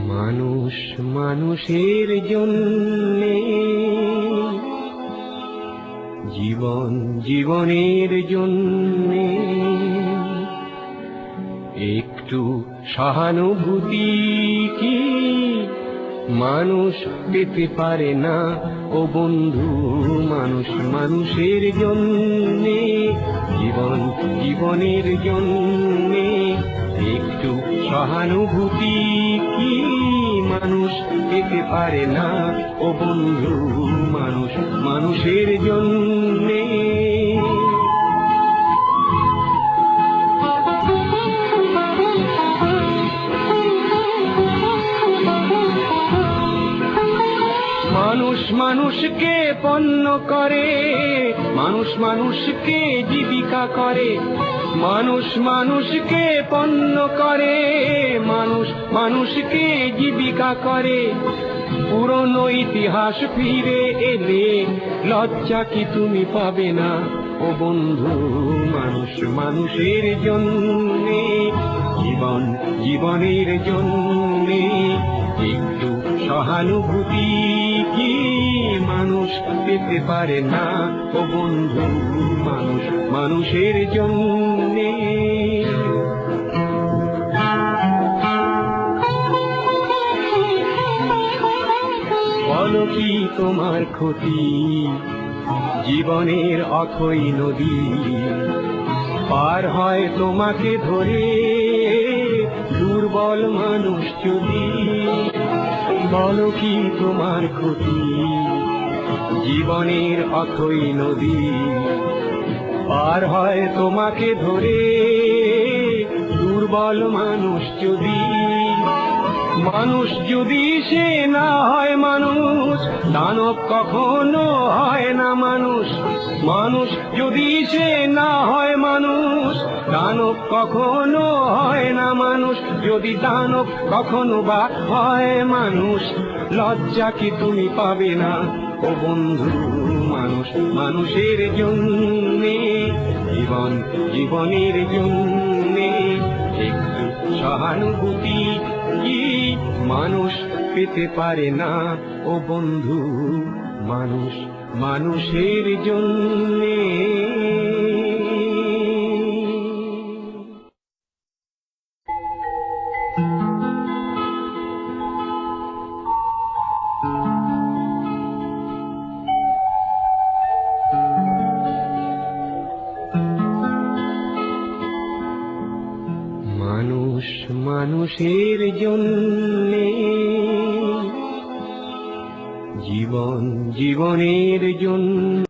মানুষ মানুষের জন্যে, জীবন জীবনের জন্যে, একটু সহানুভূতি কি মানুষ পেতে পারে না ও বন্ধু? মানুষ মানুষের জন্যে, জীবন জীবনের জন্যে, একটু সহানুভূতি কি মানুষ পেতে পারে না ও বন্ধু? মানুষ মানুষের জন্যে। মানুষ মানুষকে পণ্য করে, মানুষ মানুষকে জীবিকা করে, মানুষ মানুষকে পণ্য করে, মানুষ মানুষকে জীবিকা করে। পুরনো ইতিহাস ফিরে এলে লজ্জা কি তুমি পাবে না ও বন্ধু? মানুষ মানুষের জন্যে, জীবন জীবনের জন্যে, একটু সহানুভূতি কি মানুষ পেতে পারে না ও বন্ধু? মানুষ মানুষের জন্যে। বলো কি তোমার ক্ষতি? জীবনের অথই নদী পার হয় তোমাকে ধরে দুর্বল মানুষ যদি। বলো কি তোমার ক্ষতি? জীবনের অথই নদী পার হয় তোমাকে ধরে দুর্বল মানুষ যদি। মানুষ যদি সে না হয় মানুষ, দানব কখনো হয় না মানুষ। মানুষ যদি সে না হয় মানুষ, দানব কখনো হয় না মানুষ। যদি দানব কখনো বা হয় মানুষ, লজ্জা কি তুমি পাবে না ও বন্ধু? মানুষ মানুষের জন্যে, জীবন জীবনের জন্যে, একটু সহানুভূতি কি মানুষ পেতে পারে না ও বন্ধু? মানুষ মানুষের জন্যে। মানুষ মানুষের জন্যে, জীবন জীবনের জন্য।